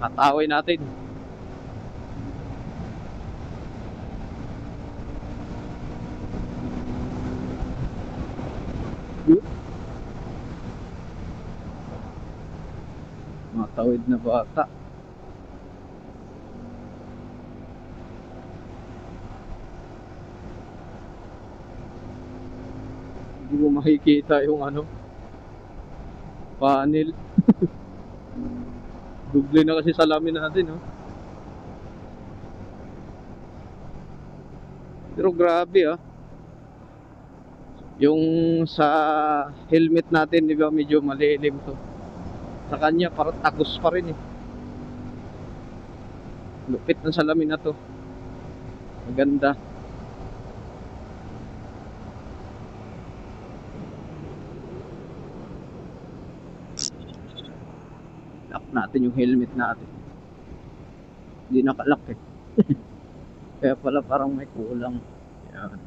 Hatawin natin. Matawid na bata. Hindi mo makikita yung panel. Duble na kasi salamin natin, oh. Pero grabe, ah. Yung sa helmet natin, di ba, medyo malilim to. Sa kanya, parang tagos pa rin, eh. Lupit ng salamin na to. Maganda. Lock natin yung helmet natin. Hindi nakalock, eh. Kaya pala parang may kulang. Yan.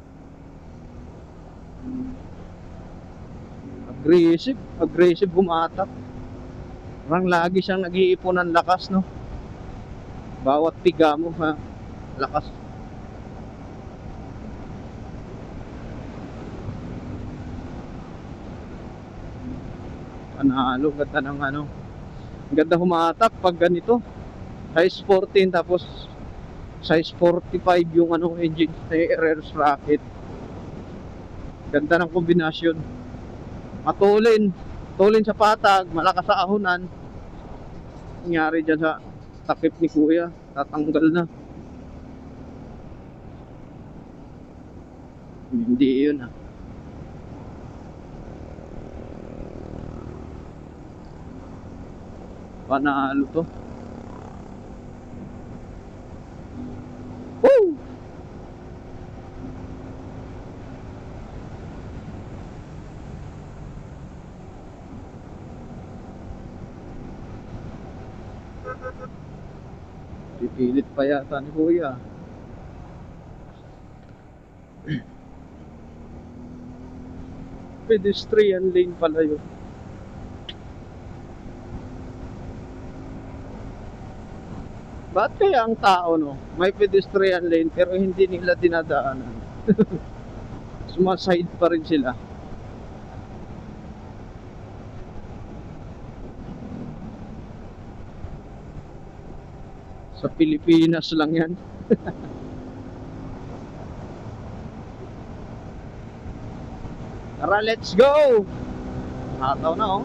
Aggressive bumatak. Parang lagi siyang nag-iipon ng lakas, no? Bawat piga mo, ha? Lakas. Panalo, ganda ng ganda humatak pag ganito. Size 14 tapos size 45 yung engine rear sprocket. Ganda ng kombinasyon. Matulin sa patag, malakas sa ahonan. Nangyari dyan sa takip ni kuya, tatanggal na. Hindi yun, ha. Panalo to. Woo! Pipilit pa yata ni kuya. Pedestrian lane pala yun. Ba't kaya ang tao, no? May pedestrian lane pero hindi nila dinadaanan. Sumaside pa rin sila. Sa Pilipinas lang yan. Tara, let's go! Hataw na, oh.